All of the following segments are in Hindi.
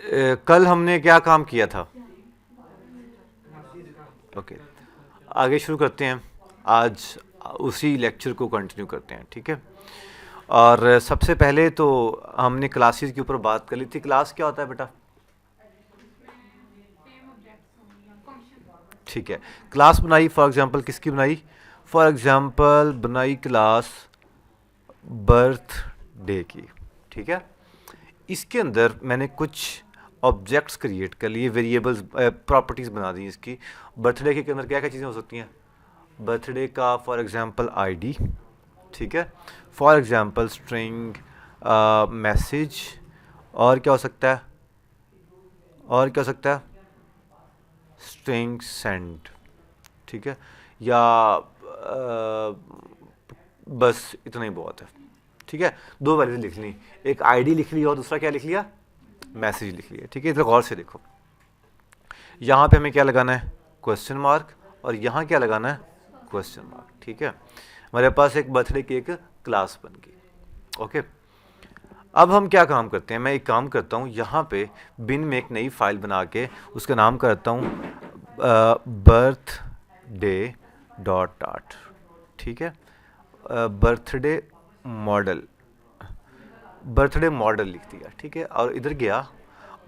कल हमने क्या काम किया था? ओके, आगे शुरू करते हैं। आज उसी लेक्चर को कंटिन्यू करते हैं, ठीक है। और सबसे पहले तो हमने क्लासेस के ऊपर बात कर ली थी। क्लास क्या होता है बेटा? ठीक है, क्लास बनाई फॉर एग्जांपल, किसकी बनाई? फॉर एग्जांपल बनाई क्लास बर्थडे की, ठीक है। इसके अंदर मैंने कुछ ऑब्जेक्ट्स क्रिएट कर लिए, वेरिएबल्स, प्रॉपर्टीज़ बना दी इसकी। बर्थडे के अंदर क्या क्या चीज़ें हो सकती हैं? बर्थडे का फॉर एग्जांपल आईडी, ठीक है, फॉर एग्जांपल स्ट्रिंग मैसेज, और क्या हो सकता है? और क्या हो सकता है? स्ट्रिंग सेंड, ठीक है, या बस इतना ही बहुत है, ठीक है। दो वैल्यूज लिख ली, एक आईडी लिख ली और दूसरा क्या लिख लिया? मैसेज लिख लिया, ठीक है। इधर गौर से देखो, यहाँ पे हमें क्या लगाना है? क्वेश्चन मार्क, और यहाँ क्या लगाना है? क्वेश्चन मार्क, ठीक है। हमारे पास एक बर्थडे की एक क्लास बन गई, ओके। अब हम क्या काम करते हैं? मैं एक काम करता हूँ, यहाँ पे बिन में एक नई फाइल बना के उसका नाम करता हूँ बर्थडे डॉट आर्ट, ठीक है। बर्थडे मॉडल, बर्थडे मॉडल लिख दिया, ठीक है। और इधर गया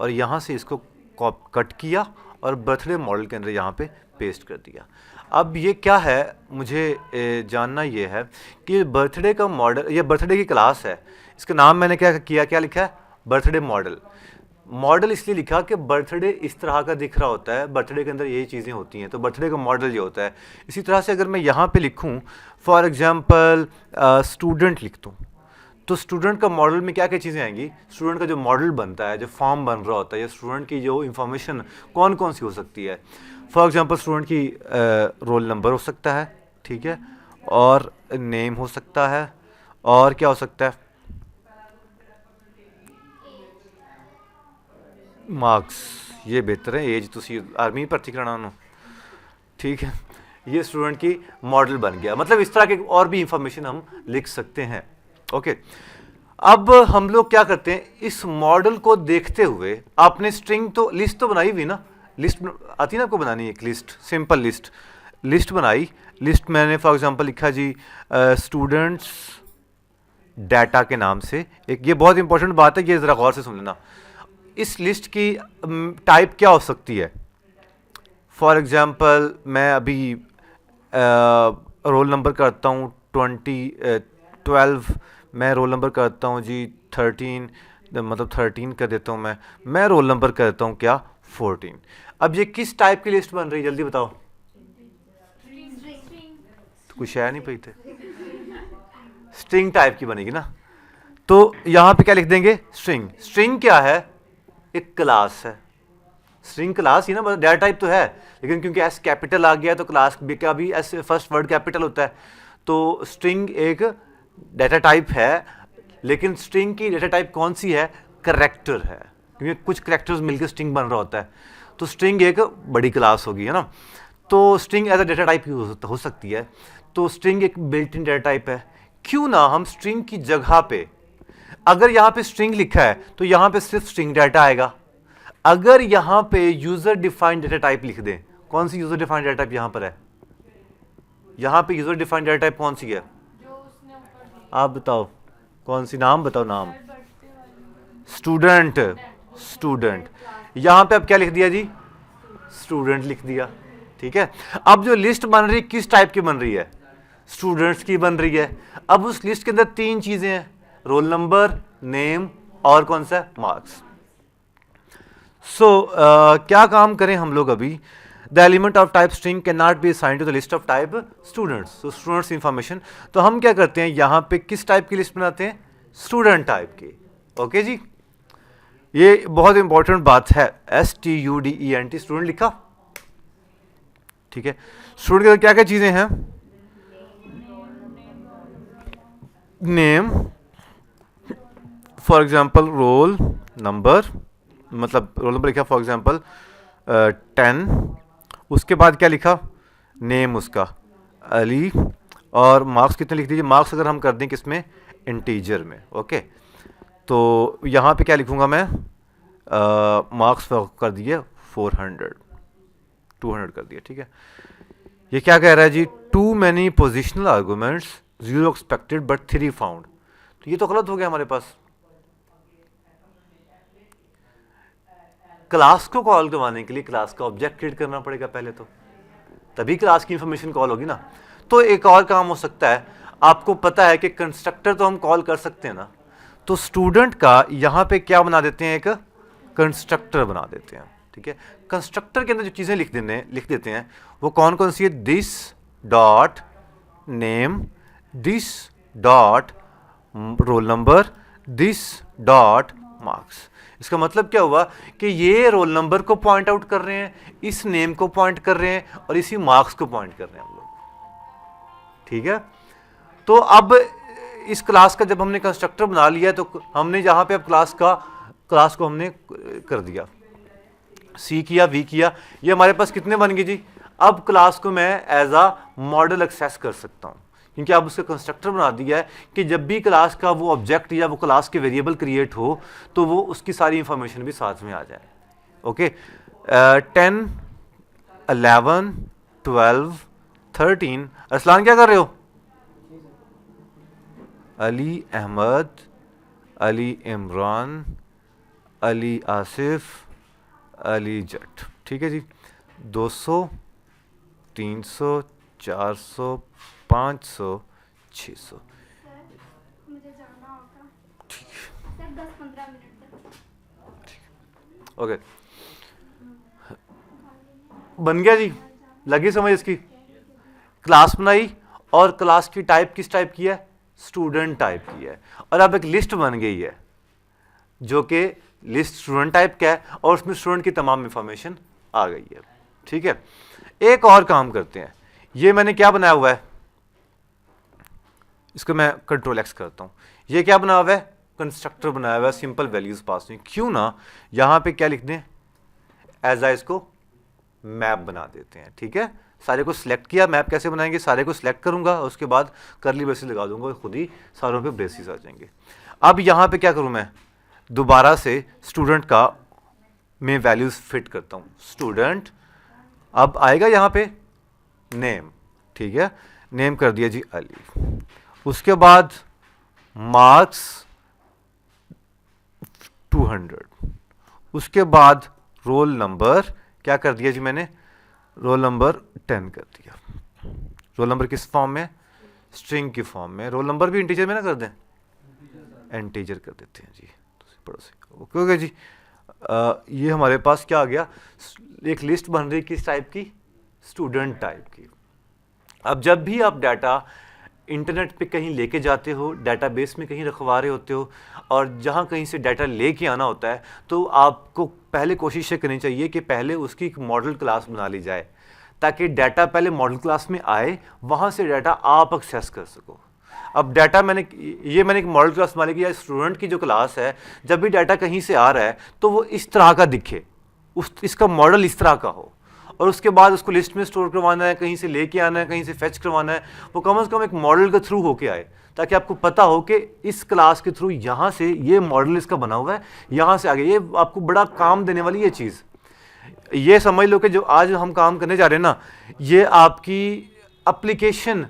और यहाँ से इसको कट किया और बर्थडे मॉडल के अंदर यहाँ पे पेस्ट कर दिया। अब ये क्या है, मुझे जानना ये है कि बर्थडे का मॉडल, ये बर्थडे की क्लास है, इसका नाम मैंने क्या किया, क्या लिखा है? Birthday model. मॉडल इसलिए लिखा कि बर्थडे इस तरह का दिख रहा होता है, बर्थडे के अंदर यही चीज़ें होती हैं, तो बर्थडे का मॉडल ये होता है। इसी तरह से अगर मैं यहाँ पे लिखूँ फॉर एग्जांपल स्टूडेंट लिख दूँ, तो स्टूडेंट का मॉडल में क्या क्या चीज़ें आएंगी? स्टूडेंट का जो मॉडल बनता है, जो फॉर्म बन रहा होता है, या स्टूडेंट की जो इन्फॉर्मेशन कौन कौन सी हो सकती है? फॉर एग्जांपल स्टूडेंट की रोल नंबर हो सकता है, ठीक है, और नेम हो सकता है, और क्या हो सकता है? मार्क्स, ये बेहतर है, एज तुसी आर्मी भर्ती कराना उन्होंने, ठीक है। ये स्टूडेंट की मॉडल बन गया। मतलब इस तरह के और भी इंफॉर्मेशन हम लिख सकते हैं, ओके। अब हम लोग क्या करते हैं, इस मॉडल को देखते हुए आपने स्ट्रिंग तो लिस्ट तो बनाई हुई ना, लिस्ट आती है ना आपको बनानी, एक लिस्ट, सिंपल लिस्ट, लिस्ट बनाई। लिस्ट मैंने फॉर एग्जांपल लिखा जी स्टूडेंट्स डाटा के नाम से। एक ये बहुत इंपॉर्टेंट बात है, ये ज़रा गौर से सुन लेना। इस लिस्ट की टाइप क्या हो सकती है? फॉर एग्जांपल मैं अभी रोल नंबर करता हूँ 12, मैं रोल नंबर करता हूँ जी 13, मतलब 13 कर देता हूँ मैं रोल नंबर करता हूँ क्या? 14। अब ये किस टाइप की लिस्ट बन रही है, जल्दी बताओ। तो कुछ है नहीं पाई थे, स्ट्रिंग टाइप की बनेगी ना। तो यहाँ पे क्या लिख देंगे? स्ट्रिंग। स्ट्रिंग क्या है? एक क्लास है। स्ट्रिंग क्लास ही ना, मतलब डाटा टाइप तो है, लेकिन क्योंकि एस कैपिटल आ गया तो क्लास का भी एस फर्स्ट वर्ड कैपिटल होता है। तो स्ट्रिंग एक डाटा टाइप है, लेकिन स्ट्रिंग की डाटा टाइप कौन सी है? करैक्टर है, क्योंकि कुछ करैक्टर्स मिलकर स्ट्रिंग बन रहा होता है। तो स्ट्रिंग एक बड़ी क्लास होगी, है ना। तो string as a data type हो सकती है। तो स्ट्रिंग एक बिल्ट इन डाटा टाइप है। क्यों ना हम स्ट्रिंग की जगह पे, अगर यहाँ पे स्ट्रिंग लिखा है तो यहाँ पे सिर्फ स्ट्रिंग डाटा आएगा। अगर यहाँ पे यूजर डिफाइंड डाटा टाइप लिख दें, कौन सी यूजर डिफाइंड डाटा टाइप यहाँ पर है? यहाँ पे यूजर डिफाइंड डाटा टाइप कौन सी है? आप बताओ, कौन सी? नाम बताओ, नाम। Student, student. यहाँ पे अब क्या लिख दिया जी? स्टूडेंट लिख दिया, ठीक है। अब जो लिस्ट बन रही है किस टाइप की बन रही है? स्टूडेंट्स की बन रही है। अब उस लिस्ट के अंदर तीन चीजें हैं, रोल नंबर, नेम, और कौन सा? मार्क्स। सो क्या काम करें हम लोग अभी? The element of type string can not be assigned to the list of type students. So students information, तो हम क्या करते हैं, यहाँ पे किस टाइप की लिस्ट बनाते हैं? स्टूडेंट टाइप की, ओके जी। ये बहुत इंपॉर्टेंट बात है, STUDENT, स्टूडेंट लिखा, ठीक है। स्टूडेंट के अंदर क्या क्या चीजें हैं? Name, for example roll number, मतलब रोल नंबर लिखा फॉर एग्जाम्पल 10, उसके बाद क्या लिखा? नेम उसका अली, और मार्क्स कितने लिख दीजिए? मार्क्स अगर हम कर दें किसमें? इंटीजर में, ओके। तो यहाँ पे क्या लिखूँगा मैं? मार्क्स कर दिए 400, 200 कर दिया, ठीक है। ये क्या कह रहा है जी, too many positional arguments, 0 expected but 3 found. तो ये तो गलत हो गया हमारे पास। क्लास को कॉल करवाने के लिए क्लास का ऑब्जेक्ट क्रिएट करना पड़ेगा पहले, तो तभी क्लास की इंफॉर्मेशन कॉल होगी ना। तो एक और काम हो सकता है, आपको पता है कि कंस्ट्रक्टर तो हम कॉल कर सकते हैं ना, तो स्टूडेंट का यहां पे क्या बना देते हैं, एक कंस्ट्रक्टर बना देते हैं, ठीक है। कंस्ट्रक्टर के अंदर जो चीजें लिख देते हैं वो कौन कौन सी है, this dot name, this dot roll number, this dot marks. इसका मतलब क्या हुआ कि ये रोल नंबर को पॉइंट आउट कर रहे हैं, इस नेम को पॉइंट कर रहे हैं और इसी मार्क्स को पॉइंट कर रहे हैं हम लोग, ठीक है। तो अब इस क्लास का जब हमने कंस्ट्रक्टर बना लिया तो हमने जहां पे अब क्लास को हमने कर दिया, सी किया, वी किया, ये हमारे पास कितने बन गए जी। अब क्लास को मैं एज अ मॉडल एक्सेस कर सकता हूं, क्योंकि अब उसका कंस्ट्रक्टर बना दिया है कि जब भी क्लास का वो ऑब्जेक्ट या वो क्लास के वेरिएबल क्रिएट हो तो वो उसकी सारी इंफॉर्मेशन भी साथ में आ जाए। ओके, 10, 11, 12, 13। अरसलान क्या कर रहे हो? अली अहमद, अली इमरान, अली आसिफ, अली जट, ठीक है जी। 200, 300, 400, 500, 600। मुझे जाना होगा सर 10-15 मिनट तक। ओके, बन गया जी, लगी समझ इसकी। क्लास बनाई और क्लास की टाइप किस टाइप की है, स्टूडेंट टाइप की है, और अब एक लिस्ट बन गई है जो कि लिस्ट स्टूडेंट टाइप का है और उसमें स्टूडेंट की तमाम इंफॉर्मेशन आ गई है, ठीक है। एक और काम करते हैं, ये मैंने क्या बनाया हुआ है, इसको मैं कंट्रोल एक्स करता हूं। ये क्या बनाया हुआ है, कंस्ट्रक्टर बनाया हुआ है, सिंपल वैल्यूज पास हुई। क्यों ना यहां पे क्या लिख दें, एज आ इसको मैप बना देते हैं, ठीक है। सारे को सिलेक्ट किया, मैप कैसे बनाएंगे, सारे को सिलेक्ट करूंगा, उसके बाद करली ब्रेसेस लगा दूंगा, खुद ही सारों पे ब्रेसेस आ जाएंगे। अब यहां पे क्या करूं मैं, दोबारा से स्टूडेंट का मैं वैल्यूज फिट करता हूं, स्टूडेंट। अब आएगा यहां पे नेम, ठीक है, नेम कर दिया जी अली। उसके बाद मार्क्स 200, उसके बाद रोल नंबर क्या कर दिया जी मैंने, रोल नंबर 10 कर दिया। रोल नंबर किस फॉर्म में, स्ट्रिंग की फॉर्म में। रोल नंबर भी इंटीजर में ना कर दें, इंटीजर कर देते हैं जी, पड़ोसी। ओके ओके जी। ये हमारे पास क्या आ गया, एक लिस्ट बन रही किस टाइप की, स्टूडेंट टाइप की। अब जब भी आप डाटा इंटरनेट पे कहीं लेके जाते हो, डाटाबेस में कहीं रखवा रहे होते हो, और जहाँ कहीं से डाटा लेके आना होता है, तो आपको पहले कोशिश ये करनी चाहिए कि पहले उसकी एक मॉडल क्लास बना ली जाए, ताकि डाटा पहले मॉडल क्लास में आए, वहाँ से डाटा आप एक्सेस कर सको। अब डाटा मैंने एक मॉडल क्लास बना ली कि स्टूडेंट की जो क्लास है, जब भी डाटा कहीं से आ रहा है तो वो इस तरह का दिखे, इसका मॉडल इस तरह का हो, और उसके बाद उसको लिस्ट में स्टोर करवाना है, कहीं से लेके आना है, कहीं से फेच करवाना है, वो कम से कम एक मॉडल के थ्रू होके आए, ताकि आपको पता हो कि इस क्लास के थ्रू यहाँ से ये मॉडल इसका बना हुआ है, यहाँ से आगे। ये आपको बड़ा काम देने वाली ये चीज़, ये समझ लो कि जो आज हम काम करने जा रहे हैं ना, ये आपकी एप्लीकेशन,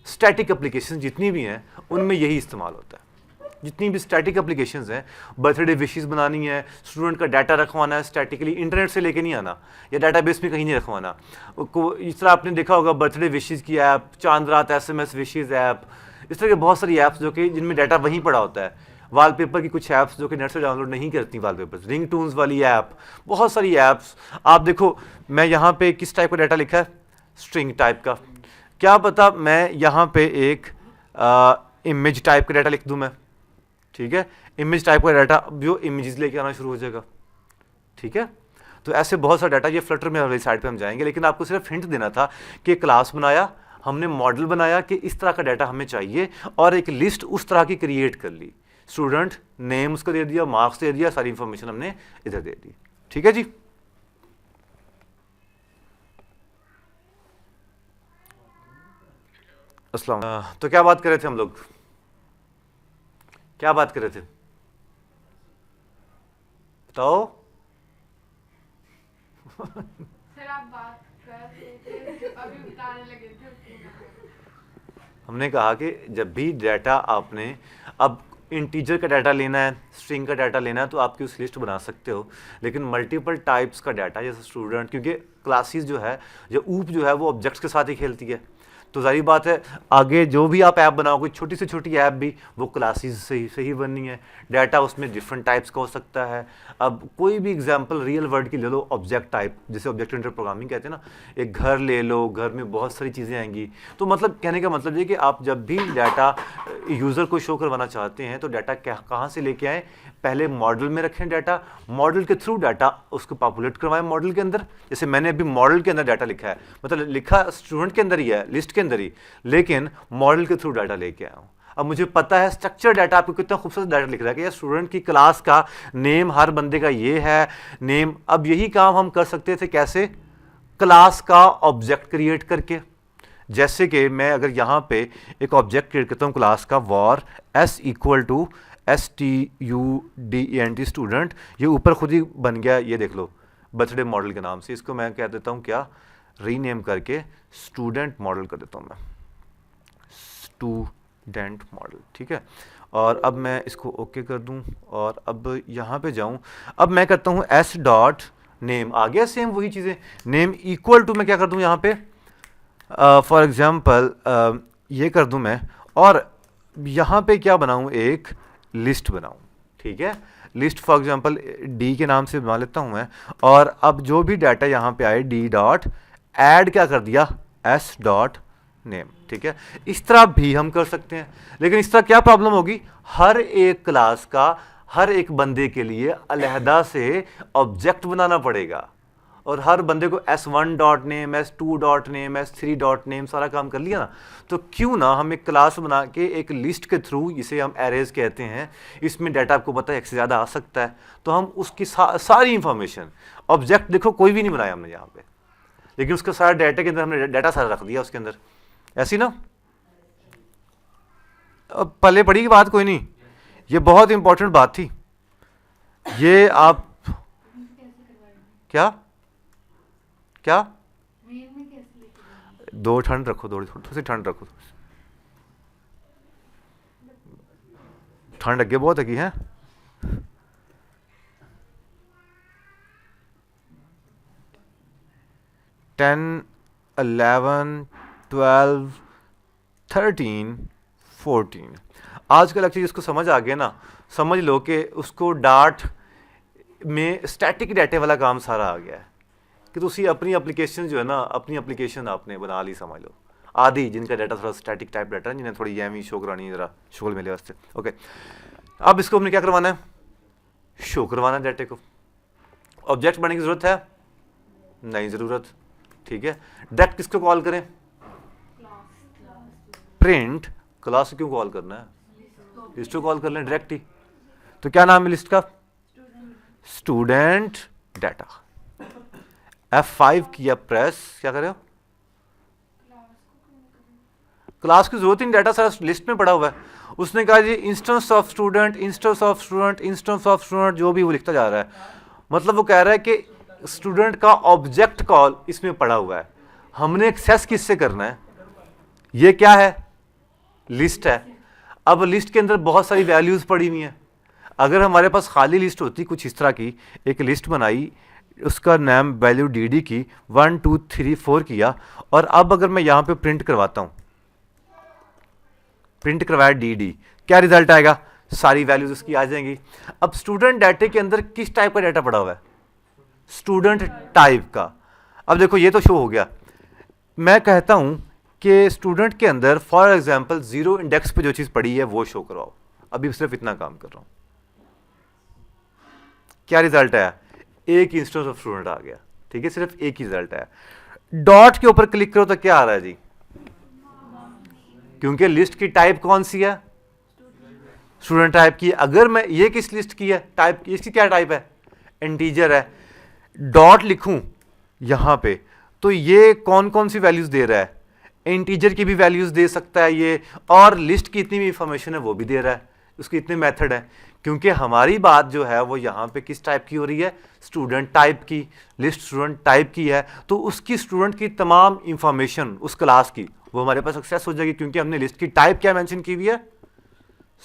स्टैटिक एप्लीकेशन जितनी भी हैं उनमें यही इस्तेमाल होता है। जितनी भी स्टैटिक एप्लीकेशंस हैं, बर्थडे विशेस बनानी है, स्टूडेंट का डाटा रखवाना है स्टैटिकली, इंटरनेट से लेके नहीं आना या डाटाबेस में कहीं नहीं रखवाना। इस तरह आपने देखा होगा बर्थडे विशेस की ऐप, चांद रात SMS विशेस ऐप, इस तरह की बहुत सारी ऐप्स जो कि जिनमें डाटा वहीं पड़ा होता है। वॉलपेपर की कुछ ऐप्स जो कि नेट से डाउनलोड नहीं करती, वॉलपेपर, रिंग टून्स वाली ऐप, बहुत सारी ऐप्स। आप देखो मैं यहाँ पे किस टाइप का डाटा लिखा है, स्ट्रिंग टाइप का। क्या पता मैं यहाँ पे एक इमेज टाइप का डाटा लिख दूँ मैं, ठीक है, इमेज टाइप का डाटा जो इमेजेस लेके आना शुरू हो जाएगा, ठीक है। तो ऐसे बहुत सारा डाटा, ये फ्लटर में वाली साइड पे हम जाएंगे, लेकिन आपको सिर्फ हिंट देना था कि क्लास बनाया हमने, मॉडल बनाया कि इस तरह का डाटा हमें चाहिए, और एक लिस्ट उस तरह की क्रिएट कर ली, स्टूडेंट नेम उसको दे दिया, मार्क्स दे दिया, सारी इंफॉर्मेशन हमने इधर दे दी, ठीक है जी। अस्सलाम। तो क्या बात कर रहे थे हम लोग, क्या बात कर रहे थे, बताओ। सर आप बात कर रहे थे, अभी बताने लगे थे हमने कहा कि जब भी डाटा आपने अब इंटीजर का डाटा लेना है, स्ट्रिंग का डाटा लेना है, तो आपकी उस लिस्ट बना सकते हो। लेकिन मल्टीपल टाइप्स का डाटा, जैसे स्टूडेंट, क्योंकि क्लासेस जो है, जो ऊप जो है वो ऑब्जेक्ट्स के साथ ही खेलती है, तो जाहिर बात है आगे जो भी आप ऐप बनाओगे, छोटी से छोटी ऐप भी वो क्लासेस से ही बननी है। डाटा उसमें डिफरेंट टाइप्स का हो सकता है। अब कोई भी एग्जांपल रियल वर्ल्ड की ले लो, ऑब्जेक्ट टाइप, जैसे ऑब्जेक्ट ओरिएंटेड प्रोग्रामिंग कहते हैं ना, एक घर ले लो, घर में बहुत सारी चीज़ें आएंगी। तो मतलब कहने का मतलब ये कि आप जब भी डाटा यूज़र को शो करवाना चाहते हैं तो डाटा कहाँ से लेके आएँ, पहले मॉडल में रखें डाटा, मॉडल के थ्रू डाटा उसको पॉपुलेट करवाएं मॉडल के अंदर। जैसे मैंने अभी मॉडल के अंदर डाटा लिखा है, मतलब लिखा स्टूडेंट के अंदर ही है, लिस्ट के अंदर ही, लेकिन मॉडल के थ्रू डाटा लेके आया हूँ। अब मुझे पता है स्ट्रक्चर डाटा, आपको कितना खूबसूरत डाटा लिख रहा है कि यार स्टूडेंट की क्लास का नेम, हर बंदे का ये है नेम। अब यही काम हम कर सकते थे कैसे, क्लास का ऑब्जेक्ट क्रिएट करके। जैसे कि मैं अगर यहाँ पे एक ऑब्जेक्ट क्रिएट करता हूँ क्लास का, where s equal to STUDENT student, ये ऊपर खुद ही बन गया, ये देख लो, बर्थडे मॉडल के नाम से। इसको मैं कह देता हूँ क्या, रीनेम करके स्टूडेंट मॉडल कर देता हूँ मैं, स्टूडेंट मॉडल, ठीक है। और अब मैं इसको ओके कर दूं और अब यहाँ पे जाऊँ, अब मैं करता हूँ s डॉट नेम, आ गया सेम वही चीज़ें, नेम इक्वल टू मैं क्या कर दूँ यहाँ पे, फॉर एग्जांपल ये कर दूँ मैं, और यहाँ पे क्या बनाऊँ, एक लिस्ट बनाऊँ, ठीक है। लिस्ट फॉर एग्जांपल डी के नाम से बना लेता हूँ मैं, और अब जो भी डाटा यहाँ पे आए डी डॉट ऐड क्या कर दिया, एस डॉट नेम, ठीक है। इस तरह भी हम कर सकते हैं, लेकिन इस तरह क्या प्रॉब्लम होगी, हर एक क्लास का हर एक बंदे के लिए अलहदा से ऑब्जेक्ट बनाना पड़ेगा, और हर बंदे को S1 dot name, S2 dot name, S3 dot name, सारा काम कर लिया ना। तो क्यों ना हम एक क्लास बना के एक लिस्ट के थ्रू, इसे हम एरेज कहते हैं, इसमें डाटा आपको पता है एक से ज़्यादा आ सकता है, तो हम उसकी सारी इंफॉर्मेशन, ऑब्जेक्ट देखो कोई भी नहीं बनाया हमने यहाँ पे, लेकिन उसका सारा डाटा के अंदर हमने डाटा सारा रख दिया उसके अंदर, ऐसी ना। अब पहले पड़ी की बात कोई नहीं, ये बहुत इंपॉर्टेंट बात थी। ये आप क्या क्या दो ठंड रखो, थोड़ी सी ठंड रखो, ठंड अगे बहुत है 10, 11, 12, 13, 14। आज का लेक्चर जिसको समझ आ गया ना, समझ लो कि उसको डाट में स्टैटिक डाटे वाला काम सारा आ गया है, कि तुसी अपनी एप्लीकेशन जो है ना, अपनी एप्लीकेशन आपने बना ली, समझ लो आदि, जिनका डाटा थोड़ा स्टैटिक टाइप डाटा है, जिन्हें थोड़ी एम शो करानी है, जरा शोल मिले वास्ते। ओके, अब इसको हमने क्या करवाना है, शो करवाना है डाटे को। ऑब्जेक्ट बनाने की जरूरत है, नहीं ज़रूरत, ठीक है। डायरेक्ट किसको कॉल करें, प्रिंट क्लास क्यों कॉल करना है, लिस्ट को कॉल कर लें डायरेक्ट ही। तो क्या नाम है लिस्ट का, स्टूडेंट डाटा। F5 किया प्रेस, क्या कर रहे हो, क्लास की जरूरत नहीं, डाटा सारा लिस्ट में पड़ा हुआ है। उसने कहा जी instance of student, instance of student, instance of student, जो भी वो लिखता जा रहा है, मतलब वो कह रहा है कि स्टूडेंट का ऑब्जेक्ट कॉल इसमें पड़ा हुआ है, हमने एक्सेस किससे करना है, ये क्या है, लिस्ट है। अब लिस्ट के अंदर बहुत सारी वैल्यूज पड़ी हुई हैं, अगर हमारे पास खाली लिस्ट होती कुछ इस तरह की, एक लिस्ट बनाई, उसका नाम वैल्यू डी की 1 2 3 4 किया, और अब अगर मैं यहाँ पे प्रिंट करवाता हूँ, प्रिंट करवाया डी, क्या रिजल्ट आएगा, सारी वैल्यूज उसकी आ जाएंगी। अब स्टूडेंट डाटे के अंदर किस टाइप का डाटा पड़ा हुआ है, स्टूडेंट टाइप का। अब देखो ये तो शो हो गया, मैं कहता हूँ कि स्टूडेंट के अंदर फॉर एग्जाम्पल 0 इंडेक्स पे जो चीज़ पड़ी है वो शो करवाओ, अभी सिर्फ इतना काम कर रहा हूँ, क्या रिजल्ट आया, एक इंस्टेंस ऑफ स्टूडेंट आ गया, ठीक है, सिर्फ एक ही रिजल्ट आया। डॉट के ऊपर क्लिक करो तो क्या आ रहा है जी, क्योंकि लिस्ट की टाइप कौन सी है, स्टूडेंट टाइप की। अगर मैं ये किस लिस्ट की है टाइप, इसकी क्या टाइप है, इंटीजर है, डॉट लिखूं यहां पे तो ये कौन कौन सी वैल्यूज दे रहा है, इंटीजर की भी वैल्यूज दे सकता है ये, और लिस्ट की इतनी भी इंफॉर्मेशन है वो भी दे रहा है, उसके इतने मेथड है। क्योंकि हमारी बात जो है वो यहाँ पे किस टाइप की हो रही है, स्टूडेंट टाइप की, लिस्ट स्टूडेंट टाइप की है, तो उसकी स्टूडेंट की तमाम इंफॉर्मेशन उस क्लास की वो हमारे पास एक्सेस हो जाएगी, क्योंकि हमने लिस्ट की टाइप क्या मेंशन की हुई है,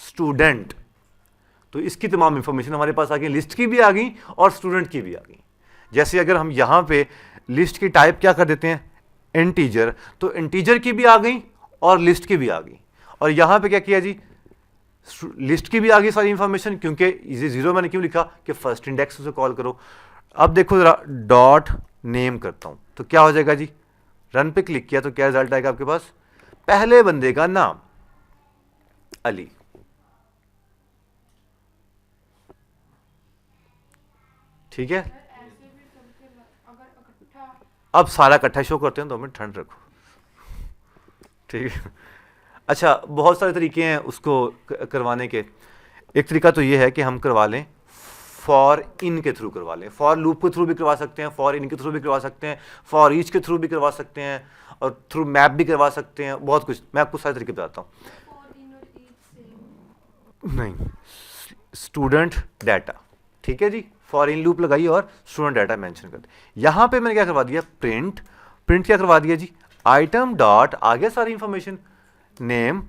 स्टूडेंट। तो इसकी तमाम इंफॉर्मेशन हमारे पास आ गई, लिस्ट की भी आ गई और स्टूडेंट की भी आ गई। जैसे अगर हम यहाँ पे लिस्ट की टाइप क्या कर देते हैं, इंटीजर, तो इंटीजर की भी आ गई और लिस्ट की भी आ गई। और यहाँ पे क्या किया जी, लिस्ट की भी आ गई सारी इंफॉर्मेशन, क्योंकि ये जीरो मैंने क्यों लिखा कि फर्स्ट इंडेक्स से कॉल करो। अब देखो जरा, डॉट नेम करता हूं तो क्या हो जाएगा जी, रन पे क्लिक किया तो क्या रिजल्ट आएगा आपके पास, पहले बंदे का नाम अली, ठीक है। ऐसे भी करके अगर इकट्ठा अब सारा इकट्ठा शो करते हैं, 2 मिनट ठंड रखो, ठीक है। अच्छा, बहुत सारे तरीके हैं उसको करवाने के। एक तरीका तो ये है कि हम करवा लें फॉर इन के थ्रू करवा लें, फॉर लूप के थ्रू भी करवा सकते हैं, फॉर इन के थ्रू भी करवा सकते हैं, फॉर ईच के थ्रू भी करवा सकते हैं, और थ्रू मैप भी करवा सकते हैं, बहुत कुछ। मैं आपको सारे तरीके बताता हूँ। और इन और ईच सेम। नहीं, स्टूडेंट डाटा, ठीक है जी, फॉर इन लूप लगाइए और स्टूडेंट डाटा मेंशन कर दिया। यहाँ पे मैंने क्या करवा दिया, प्रिंट, प्रिंट क्या करवा दिया जी, आइटम डॉट, आगे सारी इंफॉर्मेशन, नेम,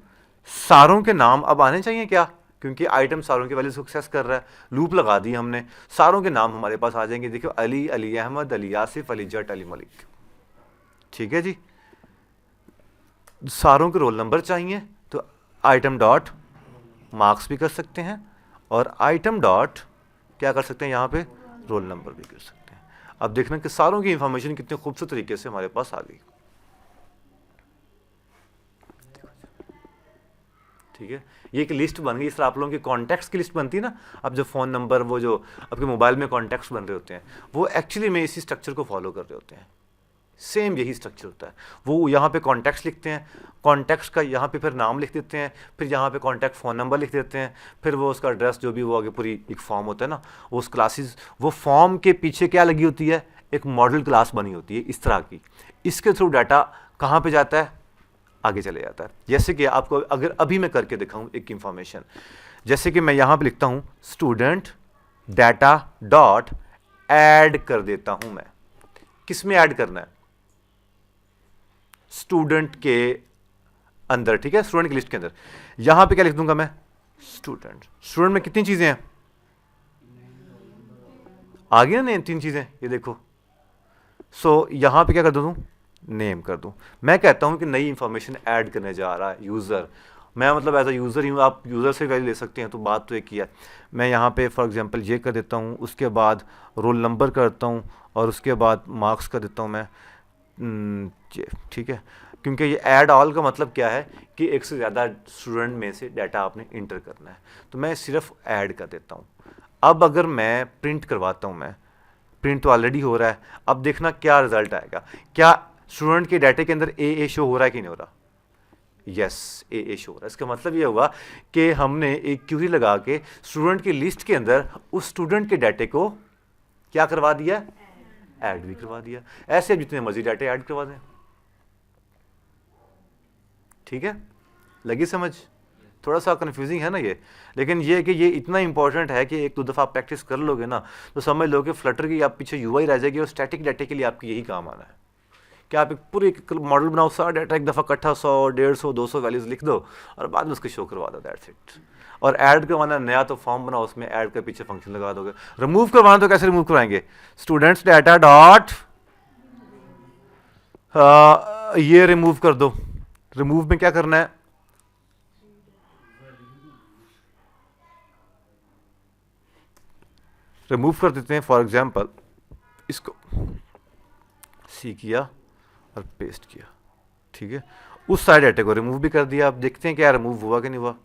सारों के नाम अब आने चाहिए क्या, क्योंकि आइटम सारों की वैल्यू सक्सेस कर रहा है, लूप लगा दी हमने, सारों के नाम हमारे पास आ जाएंगे। देखियो, अली, अली अहमद, अली आसिफ, अली जट, अली मलिक, ठीक है जी। सारों के रोल नंबर चाहिए तो आइटम डॉट मार्क्स भी कर सकते हैं, और आइटम डॉट क्या कर सकते हैं, यहाँ पे रोल नंबर भी कर सकते हैं। अब देखना कि सारों की इंफॉर्मेशन कितने खूबसूरत तरीके से हमारे पास आ गई, ठीक है। ये एक लिस्ट बन गई, इस तरह आप लोगों की कॉन्टैक्ट्स की लिस्ट बनती है ना। अब जो फ़ोन नंबर, वो जो आपके मोबाइल में कॉन्टैक्ट्स बन रहे होते हैं, वो एक्चुअली में इसी स्ट्रक्चर को फॉलो कर रहे होते हैं, सेम यही स्ट्रक्चर होता है। वो यहाँ पे कॉन्टैक्ट्स लिखते हैं, कॉन्टैक्ट्स का यहाँ पे फिर नाम लिख देते हैं, फिर यहाँ पे कॉन्टैक्ट फ़ोन नंबर लिख देते हैं, फिर वो उसका एड्रेस जो भी, वो आगे पूरी एक फॉर्म होता है ना, वो उस क्लासेस, वो फॉर्म के पीछे क्या लगी होती है, एक मॉडल क्लास बनी होती है इस तरह की। इसके थ्रू डाटा कहाँ पे जाता है, आगे चले जाता है। जैसे कि आपको अगर अभी मैं करके दिखाऊं एक इंफॉर्मेशन, जैसे कि मैं यहाँ पे लिखता हूँ स्टूडेंट डाटा डॉट ऐड कर देता हूँ मैं, किस में ऐड करना है, स्टूडेंट के अंदर, ठीक है, स्टूडेंट की लिस्ट के अंदर। यहां पे क्या लिख दूंगा मैं, स्टूडेंट। स्टूडेंट में कितनी चीजें हैं, आ गई ना 3 चीजें, ये देखो। सो यहां पे क्या कर दूं, नेम कर दूं। मैं कहता हूं कि नई इंफॉर्मेशन ऐड करने जा रहा है यूजर, मैं मतलब एज अ यूजर ही हूं, आप यूजर से वैल्यू ले सकते हैं, तो बात तो एक ही है। मैं यहाँ पे फॉर एग्जांपल ये कर देता हूँ, उसके बाद रोल नंबर करता हूँ, और उसके बाद मार्क्स कर देता हूँ मैं, ठीक है। क्योंकि ये ऐड ऑल का मतलब क्या है कि एक से ज़्यादा स्टूडेंट में से डाटा आपने इंटर करना है, तो मैं सिर्फ ऐड कर देता हूँ। अब अगर मैं प्रिंट करवाता हूँ, मैं प्रिंट तो ऑलरेडी हो रहा है, अब देखना क्या रिजल्ट आएगा, क्या स्टूडेंट के डाटे के अंदर ए शो हो रहा है कि नहीं हो रहा, यस ए शो हो रहा है। इसका मतलब ये हुआ कि हमने एक क्यूरी लगा के स्टूडेंट की लिस्ट के अंदर उस स्टूडेंट के डाटे को क्या करवा दिया, ऐड भी करवा दिया। ऐसे आप जितने मर्जी डाटे ऐड करवा दें, ठीक है, लगी समझ। थोड़ा सा कंफ्यूजिंग है ना ये, लेकिन ये कि ये इतना इंपॉर्टेंट है कि 1-2 दफ़ा आप प्रैक्टिस कर लोगे ना, तो समझ लो कि फ्लटर की आप पीछे यूआई रह जाएगी, और स्टैटिक डाटे के लिए आपकी यही काम आना है कि आप एक पूरी मॉडल बनाओ, सारा डाटा एक दफ़ा इकट्ठा 100, 150, 200 वैल्यूज़ लिख दो, और बाद में उसके शो करवा दो, दैट्स इट। और ऐड करवाना नया तो फॉर्म बनाओ, उसमें ऐड के पीछे फंक्शन लगा दोगे। रिमूव करवाना तो कैसे रिमूव करवाएंगे, स्टूडेंट्स डाटा डॉट ये रिमूव कर दो। रिमूव में क्या करना है, रिमूव कर देते हैं, फॉर एग्जांपल इसको सी किया और पेस्ट किया, ठीक है, उस सारे डाटे को रिमूव भी कर दिया। अब देखते हैं क्या रिमूव हुआ कि नहीं हुआ।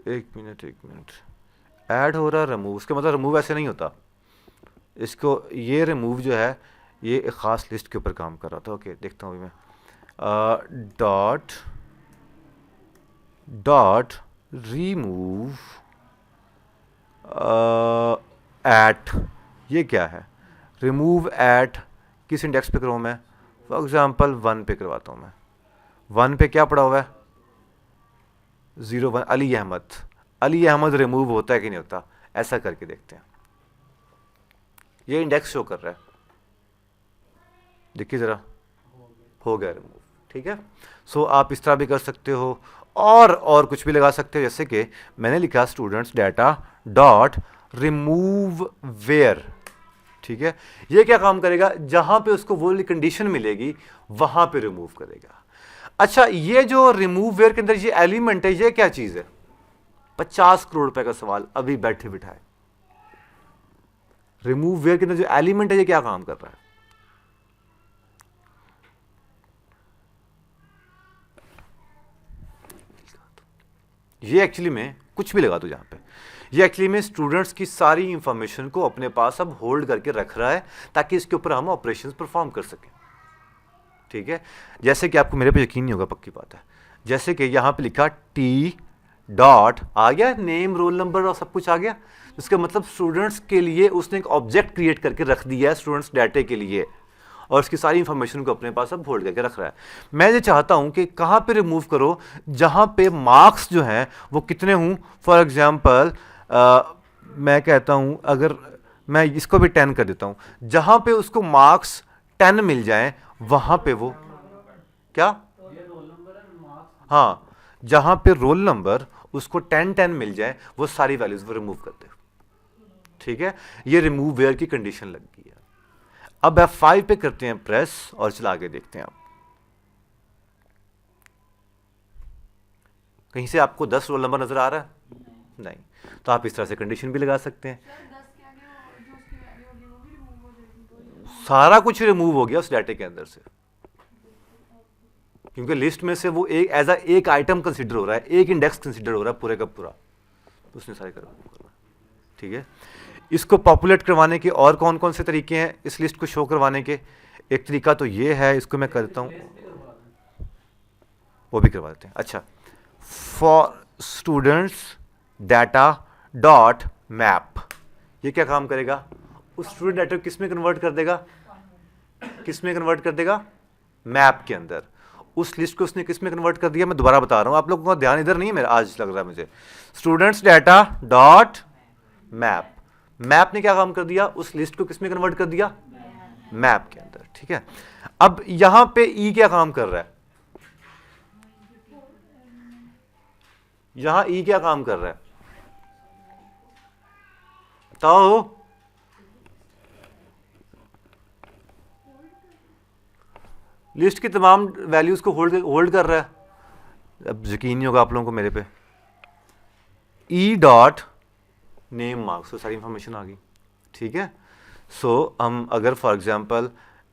एक मिनट, ऐड हो रहा रिमूव, उसका मतलब रिमूव ऐसे नहीं होता। इसको ये रिमूव जो है ये एक ख़ास लिस्ट के ऊपर काम कर रहा था। ओके, देखता हूँ अभी मैं, डॉट रिमूव एट, ये क्या है, रिमूव एट किस इंडेक्स पे करूँ मैं? फॉर एग्जांपल 1 पे करवाता हूँ मैं। 1 पे क्या पड़ा हुआ है? 01 अली अहमद। अली अहमद रिमूव होता है कि नहीं होता? ऐसा करके देखते हैं। ये इंडेक्स शो कर रहा है, देखिए ज़रा, हो गया रिमूव। ठीक है, सो आप इस तरह भी कर सकते हो और कुछ भी लगा सकते हो, जैसे कि मैंने लिखा students data dot remove where. ठीक है, ये क्या काम करेगा? जहां पे उसको वो कंडीशन मिलेगी वहां पे रिमूव करेगा। अच्छा, ये जो रिमूव वेयर के अंदर ये एलिमेंट है, ये क्या चीज है? 50 करोड़ रुपए का सवाल अभी बैठे बिठाए। रिमूव वेयर के अंदर जो एलिमेंट है ये क्या काम कर रहा है? ये एक्चुअली में कुछ भी लगा दो जहां पे, ये एक्चुअली में स्टूडेंट्स की सारी इंफॉर्मेशन को अपने पास अब होल्ड करके रख रहा है ताकि इसके ऊपर हम ऑपरेशंस परफॉर्म कर सकें। ठीक है, जैसे कि आपको मेरे पे यकीन नहीं होगा, पक्की बात है, जैसे कि यहां पे लिखा टी डॉट आ गया, नेम रोल नंबर और सब कुछ आ गया। इसका मतलब स्टूडेंट्स के लिए उसने एक ऑब्जेक्ट क्रिएट करके रख दिया है स्टूडेंट्स डाटे के लिए, और उसकी सारी इंफॉर्मेशन को अपने पास अब होल्ड करके रख रहा है। मैं ये चाहता हूं कि कहां पे रिमूव करो? जहां पे मार्क्स जो हैं वो कितने हूं। फॉर एग्जांपल मैं कहता हूं, अगर मैं इसको भी 10 कर देता हूं, जहां पे उसको मार्क्स 10 मिल जाएं वहां पे वो क्या, हाँ, जहां पे रोल नंबर उसको 10 मिल जाए वो सारी वैल्यूज वो रिमूव कर दे। ठीक है, ये रिमूव वेयर की कंडीशन लग गई है। अब F5 पे करते हैं प्रेस और चला के देखते हैं। आप कहीं से आपको 10 रोल नंबर नजर आ रहा है? नहीं, तो आप इस तरह से कंडीशन भी लगा सकते हैं। सारा कुछ रिमूव हो गया उस डाटे के अंदर से, क्योंकि लिस्ट में से वो एक एक आइटम कंसिडर हो रहा है, एक इंडेक्स कंसिडर हो रहा है पूरे का पूरा, उसने सारे करवा। ठीक है, इसको पॉपुलेट करवाने के और कौन कौन से तरीके हैं इस लिस्ट को शो करवाने के? एक तरीका तो ये है, इसको मैं करता हूं, वो भी करवा देते हैं। अच्छा, for students data dot map, ये क्या काम करेगा? उस स्टूडेंट डाटा को किस में कन्वर्ट कर देगा? किस में कन्वर्ट कर देगा? मैप के अंदर। उस लिस्ट को उसने किस में कन्वर्ट कर दिया? मैं दोबारा बता रहा हूं, आप लोगों का ध्यान इधर नहीं है मेरा, आज लग रहा है मुझे। Students data dot map, map ने क्या काम कर दिया? उस लिस्ट को किस में कन्वर्ट कर दिया? मैप के अंदर। ठीक है, अब यहां पे ई क्या काम कर रहा है? यहां ई क्या काम कर रहा है बताओ? लिस्ट की तमाम वैल्यूज को होल्ड कर रहा है। अब यकीन नहीं होगा आप लोगों को मेरे पे। ई डॉट नेम मार्क्स, तो सारी इंफॉर्मेशन आ गई। ठीक है, सो हम अगर फॉर एग्जांपल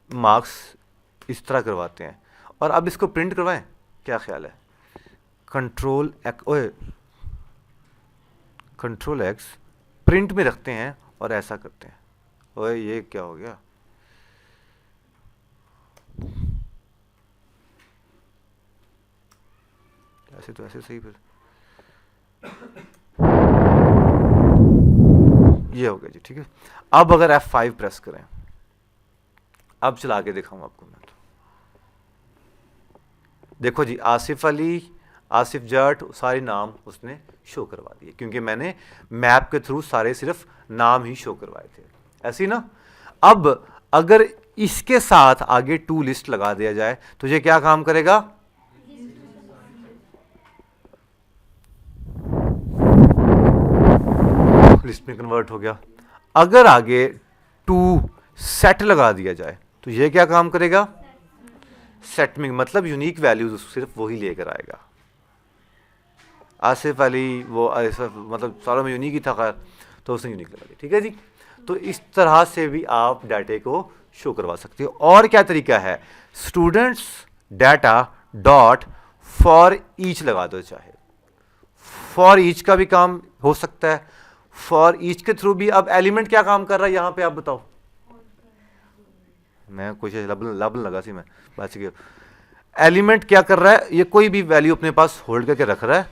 मार्क्स इस तरह करवाते हैं और अब इसको प्रिंट करवाएं, क्या ख्याल है? कंट्रोल एक्स प्रिंट में रखते हैं और ऐसा करते हैं। ओए ये क्या हो गया? ऐसे तो ऐसे सही, फिर ये हो गया जी। ठीक है, अब अगर F5 प्रेस करें, अब चला के दिखाऊं आपको मैं, तो देखो जी, आसिफ अली, आसिफ जट, सारे नाम उसने शो करवा दिए, क्योंकि मैंने मैप के थ्रू सारे सिर्फ नाम ही शो करवाए थे, ऐसी ना। अब अगर इसके साथ आगे टू लिस्ट लगा दिया जाए तो ये क्या काम करेगा? लिस्ट में कन्वर्ट हो गया। अगर आगे टू सेट लगा दिया जाए तो ये क्या काम करेगा? सेट में, मतलब यूनिक वैल्यूज सिर्फ वही लेकर आएगा। आसिफ अली वो मतलब सारों में यूनिक ही था, खैर तो उसने यूनिक लगा दिया। ठीक है जी, तो इस तरह से भी आप डाटे को शो करवा सकते हो। और क्या तरीका है? Students data dot for each लगा दो, चाहे फॉर ईच का भी काम हो सकता है। फॉर ईच के थ्रू भी अब एलिमेंट क्या काम कर रहा है यहां पे, आप बताओ? मैं कुछ लब लगा सी, मैं बच गया। एलिमेंट क्या कर रहा है? ये कोई भी वैल्यू अपने पास होल्ड करके रख रहा है,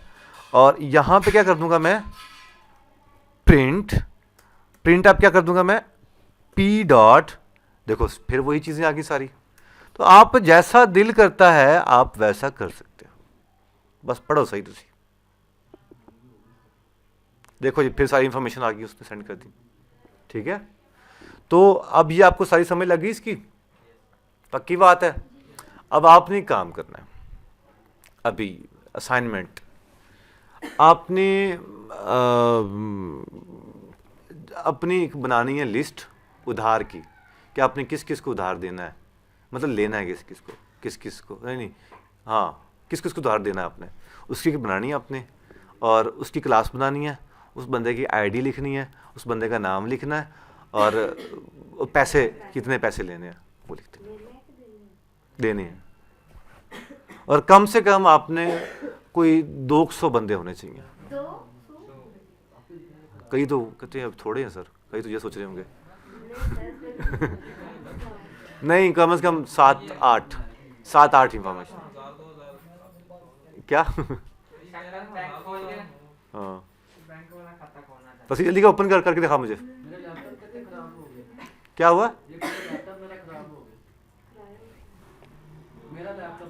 और यहां पे क्या कर दूंगा मैं? प्रिंट। प्रिंट अब क्या कर दूंगा मैं? पी डॉट, देखो फिर वही चीज़ें आ गई सारी। तो आप जैसा दिल करता है आप वैसा कर सकते हो, बस पढ़ो सही तुसी। देखो जी फिर सारी इंफॉर्मेशन आ गई, उसने सेंड कर दी। ठीक है, तो अब ये आपको सारी समझ लगी इसकी, पक्की बात है। अब आपने काम करना है, अभी असाइनमेंट आपने अपनी एक बनानी है लिस्ट उधार की, कि आपने किस किस को उधार देना है, मतलब लेना है किस किस को नहीं, हाँ किस किस को उधार देना है आपने, उसकी बनानी है आपने, और उसकी क्लास बनानी है, उस बंदे की आईडी लिखनी है, उस बंदे का नाम लिखना है, और पैसे कितने पैसे लेने हैं वो लिखते देने हैं। और कम से कम आपने कोई 200 बंदे होने चाहिए। कई तो कहते हैं अब थोड़े हैं सर, कई तो ये सोच रहे होंगे नहीं, कम से कम 7-8 इंफॉर्मेशन क्या हाँ बस जल्दी का ओपन करके दिखा मुझे क्या हुआ। मेरा लैपटॉप